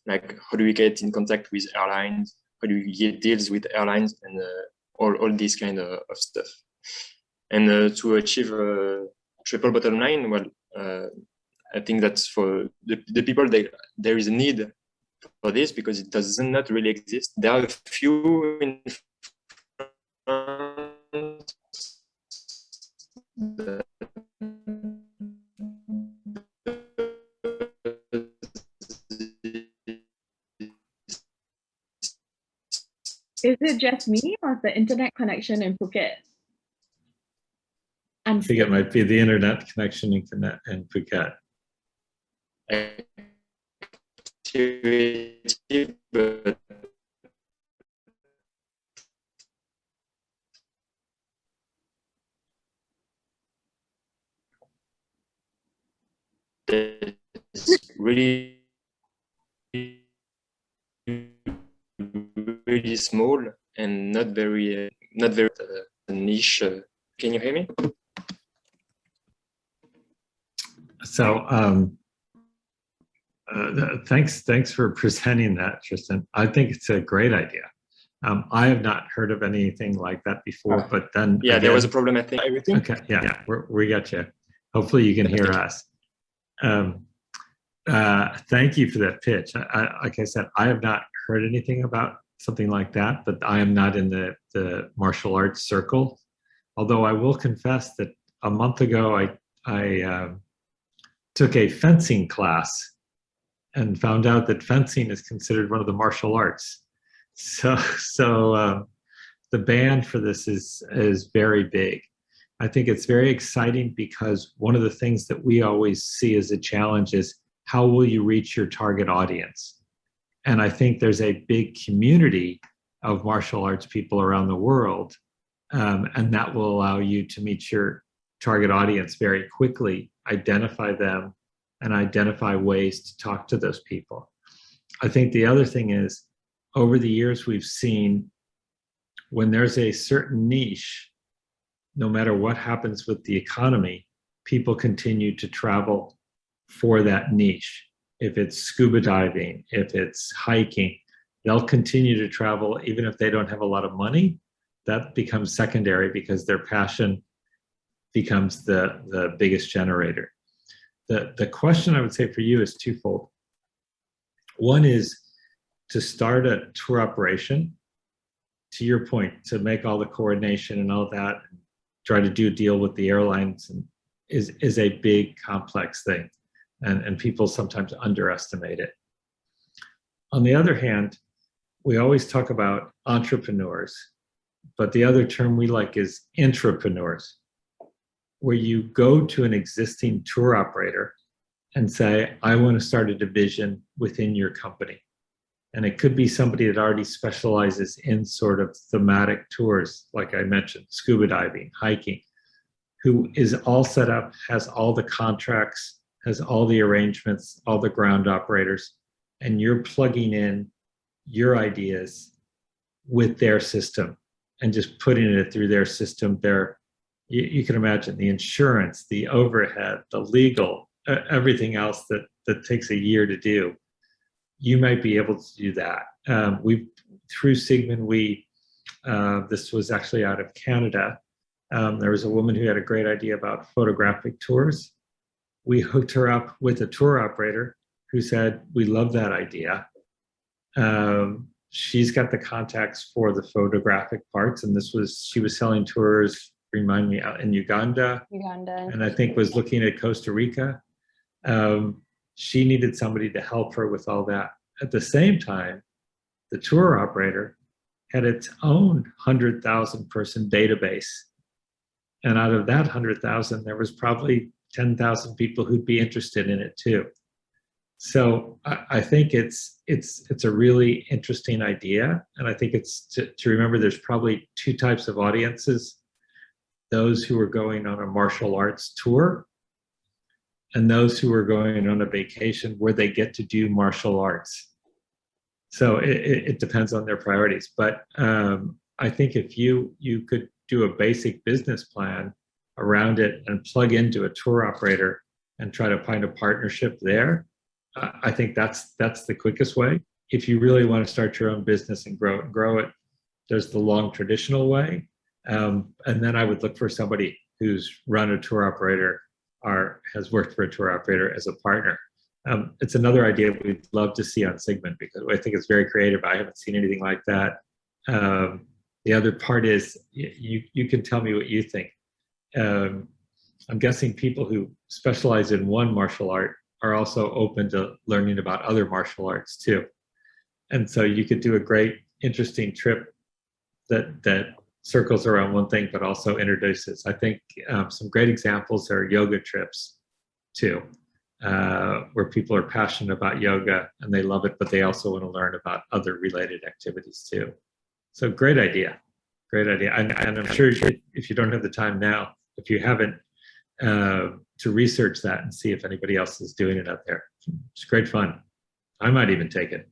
Like how do we get in contact with airlines? How do we get deals with airlines and all this kind of stuff? And to achieve a triple bottom line, well, I think that's for the people, there is a need for this because it does not really exist. There are a few in France. Is it just me or is the internet connection in Phuket? I think it might be the internet connection in Phuket. But it's really small and not very niche. Can you hear me? So thanks for presenting that, Tristan. I think it's a great idea. I have not heard of anything like that before, but then yeah, again, there was a problem. I think everything. Okay, yeah, we got you. Hopefully, you can hear us. Thank you for that pitch. Like I said, I have not heard anything about something like that, but I am not in the martial arts circle. Although I will confess that a month ago, I took a fencing class and found out that fencing is considered one of the martial arts. So the band for this is very big. I think it's very exciting because one of the things that we always see as a challenge is how will you reach your target audience? And I think there's a big community of martial arts people around the world, and that will allow you to meet your target audience very quickly, identify them, and identify ways to talk to those people. I think the other thing is, over the years, we've seen when there's a certain niche, no matter what happens with the economy, people continue to travel for that niche. If it's scuba diving, if it's hiking, they'll continue to travel even if they don't have a lot of money. That becomes secondary because their passion becomes the biggest generator. The question I would say for you is twofold. One is to start a tour operation, to your point, to make all the coordination and all that, and try to do a deal with the airlines and is a big, complex thing. And people sometimes underestimate it. On the other hand, we always talk about entrepreneurs, but the other term we like is intrapreneurs, where you go to an existing tour operator and say, I want to start a division within your company. And it could be somebody that already specializes in sort of thematic tours, like I mentioned, scuba diving, hiking, who is all set up, has all the contracts, has all the arrangements, all the ground operators, and you're plugging in your ideas with their system and just putting it through their system. You can imagine the insurance, the overhead, the legal, everything else that takes a year to do. You might be able to do that. Through Sigmund, this was actually out of Canada. There was a woman who had a great idea about photographic tours. We hooked her up with a tour operator who said, we love that idea. She's got the contacts for the photographic parts, and she was selling tours, remind me, out in Uganda. Uganda. And I think was looking at Costa Rica. she needed somebody to help her with all that. At the same time, the tour operator had its own 100,000 person database. And out of that 100,000, there was probably 10,000 people who'd be interested in it too. So I think it's a really interesting idea. And I think it's to remember there's probably two types of audiences: those who are going on a martial arts tour and those who are going on a vacation where they get to do martial arts. So it depends on their priorities. But I think if you could do a basic business plan around it and plug into a tour operator and try to find a partnership there, I think that's the quickest way. If you really want to start your own business and grow it, there's the long traditional way. And then I would look for somebody who's run a tour operator or has worked for a tour operator as a partner. It's another idea we'd love to see on Sigmund, because I think it's very creative. I haven't seen anything like that. The other part is you can tell me what you think. I'm guessing people who specialize in one martial art are also open to learning about other martial arts too. And so you could do a great, interesting trip that circles around one thing, but also introduces. I think some great examples are yoga trips too, where people are passionate about yoga and they love it, but they also want to learn about other related activities too. So great idea, great idea. And I'm sure if you don't have the time now, if you haven't, to research that and see if anybody else is doing it out there. It's great fun. I might even take it.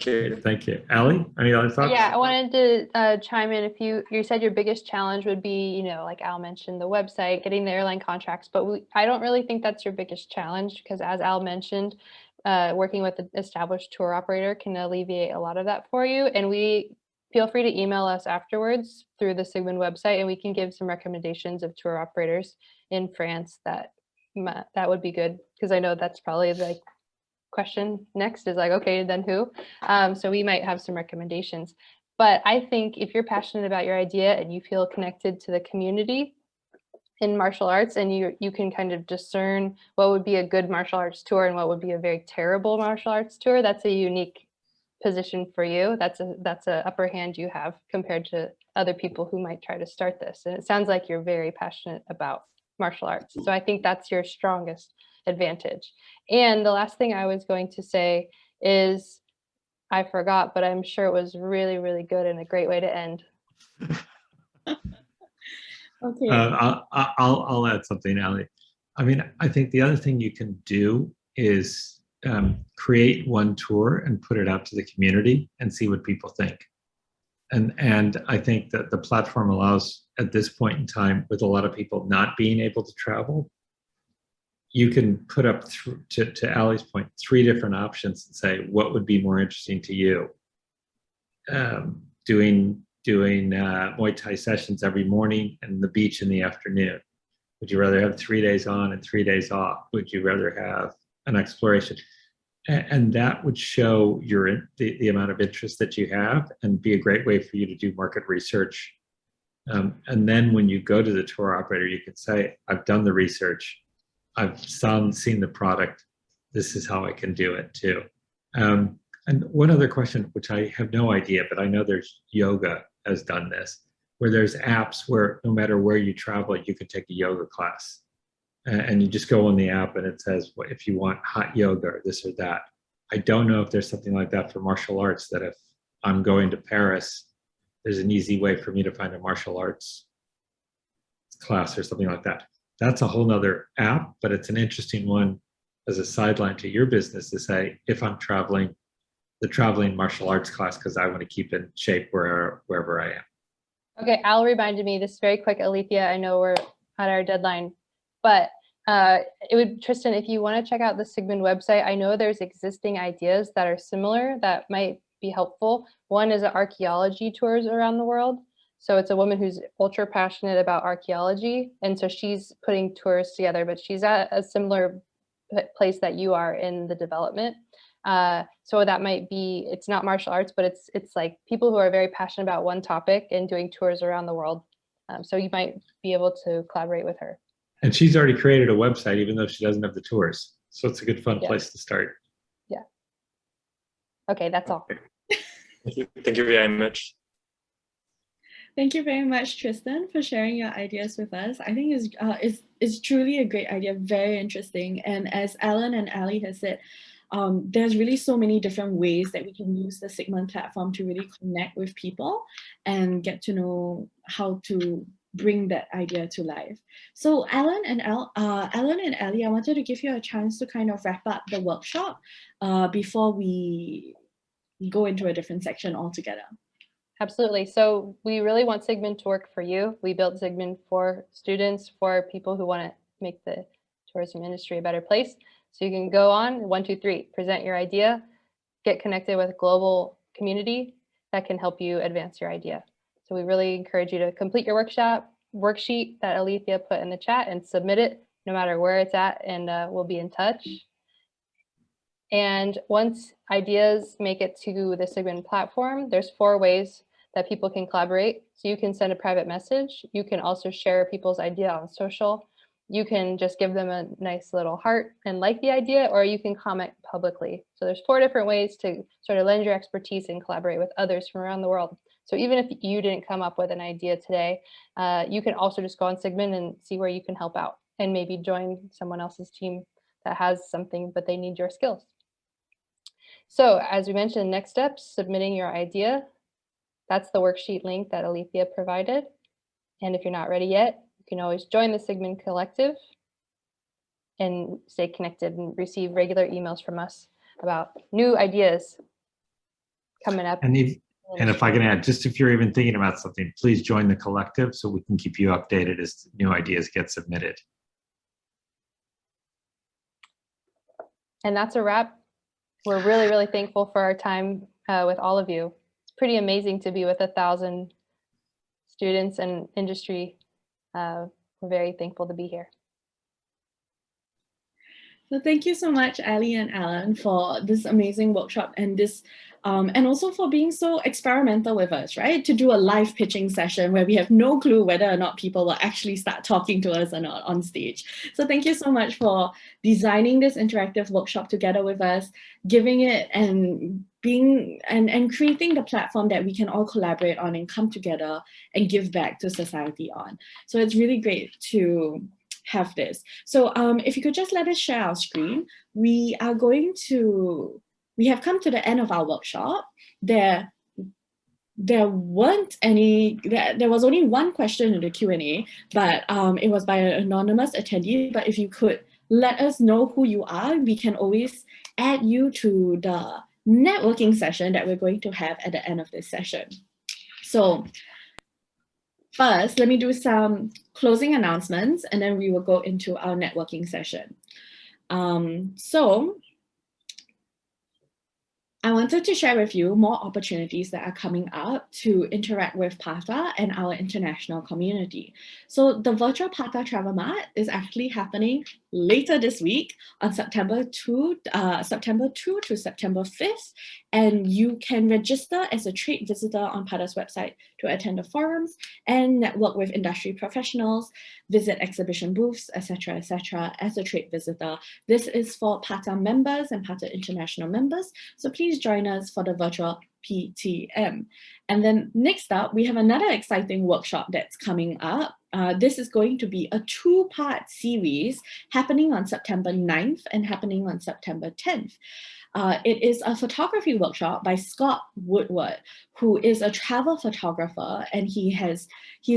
Thank you. Ali, any other thoughts? Yeah, I wanted to chime in. If you said your biggest challenge would be, like Al mentioned, the website, getting the airline contracts, but I don't really think that's your biggest challenge, because as Al mentioned, working with an established tour operator can alleviate a lot of that for you. And feel free to email us afterwards through the Sigmund website, and we can give some recommendations of tour operators in France that would be good, because I know that's probably like question next is like, okay, then who? So we might have some recommendations. But I think if you're passionate about your idea and you feel connected to the community in martial arts, and you can kind of discern what would be a good martial arts tour and what would be a very terrible martial arts tour, that's a unique position for you. That's a upper hand you have compared to other people who might try to start this. And it sounds like you're very passionate about martial arts. So I think that's your strongest advantage. And the last thing I was going to say is, I forgot, but I'm sure it was really, really good and a great way to end. Okay. I'll add something, Ali. I mean, I think the other thing you can do is create one tour and put it out to the community and see what people think. And I think that the platform allows, at this point in time, with a lot of people not being able to travel, you can put up, to Ali's point, 3 different options and say, what would be more interesting to you? Doing Muay Thai sessions every morning and the beach in the afternoon. Would you rather have 3 days on and 3 days off? Would you rather have an exploration? And that would show the amount of interest that you have, and be a great way for you to do market research. And then when you go to the tour operator, you can say, I've done the research, I've seen the product, this is how I can do it too. And one other question, which I have no idea, but I know there's yoga has done this, where there's apps where no matter where you travel, you can take a yoga class. And you just go on the app and it says, well, if you want hot yoga or this or that. I don't know if there's something like that for martial arts, that if I'm going to Paris, there's an easy way for me to find a martial arts class or something like that. That's a whole nother app, but it's an interesting one as a sideline to your business to say, if I'm traveling, the traveling martial arts class, because I want to keep in shape wherever I am. Okay, Al reminded me this very quick, Alethea, I know we're at our deadline, but Tristan, if you want to check out the Sigmund website, I know there's existing ideas that are similar that might be helpful. One is archaeology tours around the world. So it's a woman who's ultra passionate about archaeology. And so she's putting tours together, but she's at a similar place that you are in the development. So that might be, it's not martial arts, but it's like people who are very passionate about one topic and doing tours around the world. So you might be able to collaborate with her. And she's already created a website, even though she doesn't have the tours. So it's a good, fun Yeah. place to start. Yeah. Okay, that's all. Thank you very much. Thank you very much, Tristan, for sharing your ideas with us. I think it's truly a great idea, very interesting. And as Alan and Ali has said, there's really so many different ways that we can use the Sigmund platform to really connect with people and get to know how to bring that idea to life. So Alan and Ali, I wanted to give you a chance to kind of wrap up the workshop before we go into a different section altogether. Absolutely. So we really want Sigmund to work for you. We built Sigmund for students, for people who want to make the tourism industry a better place. So you can go on 1, 2, 3, present your idea, get connected with a global community that can help you advance your idea. So we really encourage you to complete your worksheet that Alethea put in the chat and submit it no matter where it's at, and we'll be in touch. And once ideas make it to the Sigmund platform, there's 4 ways that people can collaborate. So you can send a private message. You can also share people's idea on social. You can just give them a nice little heart and like the idea, or you can comment publicly. So there's 4 different ways to sort of lend your expertise and collaborate with others from around the world. So even if you didn't come up with an idea today, you can also just go on Sigmund and see where you can help out and maybe join someone else's team that has something, but they need your skills. So as we mentioned, next steps, submitting your idea. That's the worksheet link that Alethea provided. And if you're not ready yet, you can always join the Sigmund Collective and stay connected and receive regular emails from us about new ideas coming up. And if I can add, just if you're even thinking about something, please join the collective so we can keep you updated as new ideas get submitted. And that's a wrap. We're really, really thankful for our time with all of you. It's pretty amazing to be with 1,000 students and industry. We're very thankful to be here. So thank you so much, Ali and Alan, for this amazing workshop and this, and also for being so experimental with us, right? To do a live pitching session where we have no clue whether or not people will actually start talking to us or not on stage. So thank you so much for designing this interactive workshop together with us, giving it and being and creating the platform that we can all collaborate on and come together and give back to society on. So it's really great to have this. So if you could just let us share our screen, we have come to the end of our workshop. There was only one question in the Q&A, but it was by an anonymous attendee. But if you could let us know who you are, we can always add you to the networking session that we're going to have at the end of this session. So first, let me do some closing announcements, and then we will go into our networking session. So I wanted to share with you more opportunities that are coming up to interact with PATA and our international community. So the virtual PATA Travel Mart is actually happening later this week on September 2 to September 5th. And you can register as a trade visitor on PATA's website to attend the forums and network with industry professionals, visit exhibition booths, etc., as a trade visitor. This is for PATA members and PATA International members. So please join us for the virtual PTM. And then next up, we have another exciting workshop that's coming up. This is going to be a 2-part series happening on September 9th and happening on September 10th. It is a photography workshop by Scott Woodward, who is a travel photographer, and he's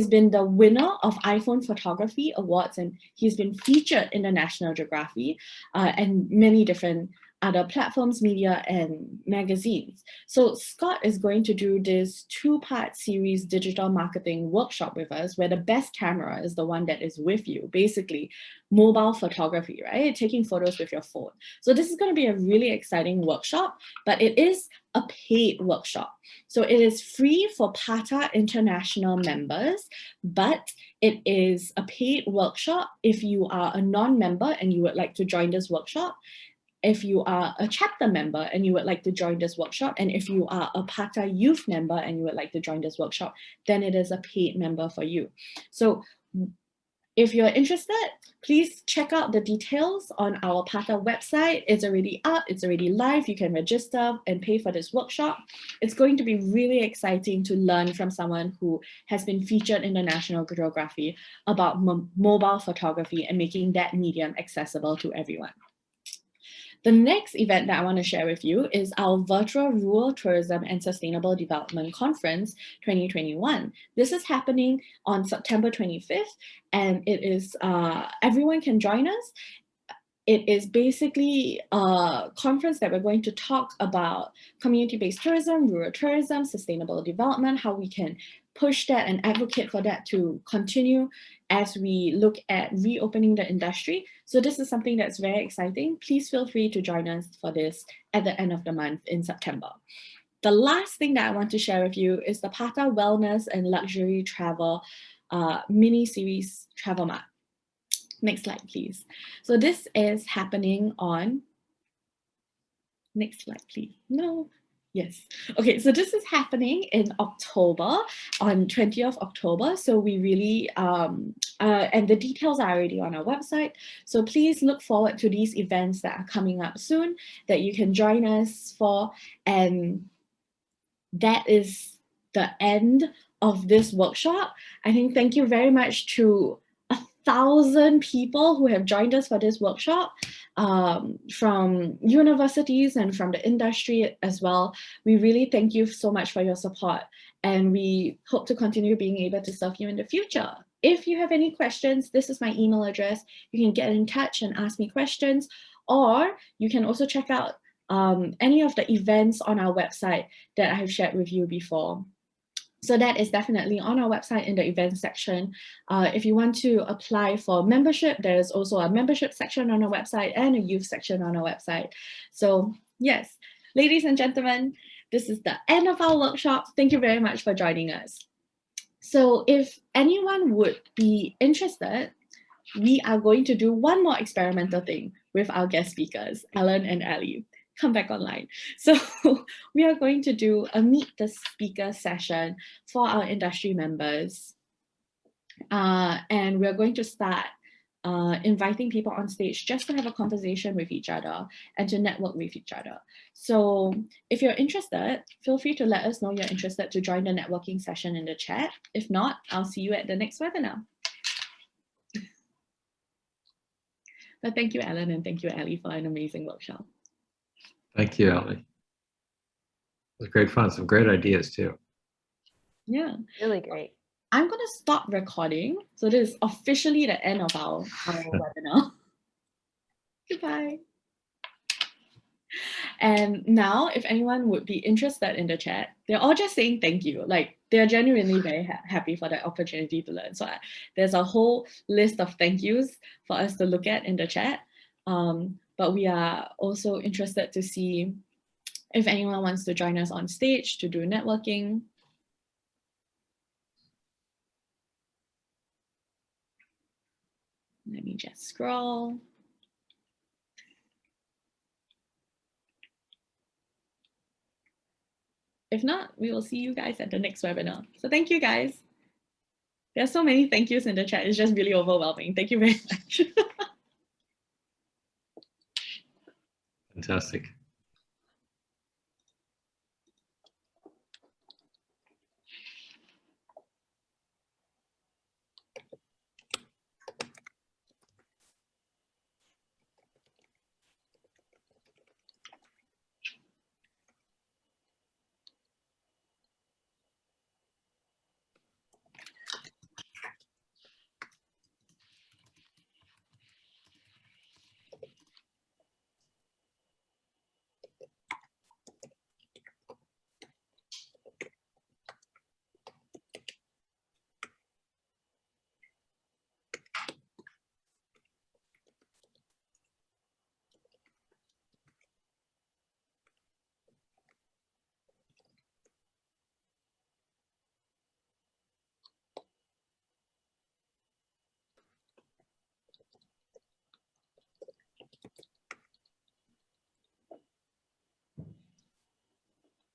been the winner of iPhone Photography Awards, and he's been featured in the National Geographic and many different other platforms, media, and magazines. So Scott is going to do this 2-part series digital marketing workshop with us, where the best camera is the one that is with you, basically mobile photography, right? Taking photos with your phone. So this is going to be a really exciting workshop, but it is a paid workshop. So it is free for PATA International members, but it is a paid workshop if you are a non-member and you would like to join this workshop. If you are a chapter member and you would like to join this workshop, and if you are a PATA youth member and you would like to join this workshop, then it is a paid member for you. So If you're interested, please check out the details on our PATA website. It's already up, it's already live. You can register and pay for this workshop. It's going to be really exciting to learn from someone who has been featured in the National Geographic about mobile photography and making that medium accessible to everyone. The next event that I want to share with you is our Virtual Rural Tourism and Sustainable Development Conference 2021. This is happening on September 25th, and it is everyone can join us. It is basically a conference that we're going to talk about community-based tourism, rural tourism, sustainable development, how we can push that and advocate for that to continue as we look at reopening the industry. So this is something that's very exciting. Please feel free to join us for this at the end of the month in September. The last thing that I want to share with you is the PATA Wellness and Luxury Travel mini-series Travel Mart. Next slide, please. So this is happening on, next slide, please. No, yes. Okay, so this is happening in October, on 20th October. So we really, and the details are already on our website. So please look forward to these events that are coming up soon that you can join us for. And that is the end of this workshop. I think thank you very much to 1,000 people who have joined us for this workshop from universities and from the industry as well. We really thank you so much for your support, and we hope to continue being able to serve you in the future. If you have any questions, this is my email address. You can get in touch and ask me questions, or you can also check out any of the events on our website that I have shared with you before. So that is definitely on our website in the events section. If you want to apply for membership, there's also a membership section on our website and a youth section on our website. So yes, ladies and gentlemen, this is the end of our workshop. Thank you very much for joining us. So if anyone would be interested, we are going to do one more experimental thing with our guest speakers, Alan and Ali. Come back online. So we are going to do a meet the speaker session for our industry members. And we're going to start inviting people on stage just to have a conversation with each other and to network with each other. So if you're interested, feel free to let us know you're interested to join the networking session in the chat. If not, I'll see you at the next webinar. But thank you, Alan, and thank you, Ali, for an amazing workshop. Thank you, Ali. It was great fun. Some great ideas too. Yeah. Really great. I'm going to stop recording. So this is officially the end of our webinar. Goodbye. And now, if anyone would be interested in the chat, they're all just saying thank you. Like, they're genuinely very happy for the opportunity to learn. So there's a whole list of thank yous for us to look at in the chat. But we are also interested to see if anyone wants to join us on stage to do networking. Let me just scroll. If not, we will see you guys at the next webinar. So thank you, guys. There's so many thank yous in the chat. It's just really overwhelming. Thank you very much. Fantastic.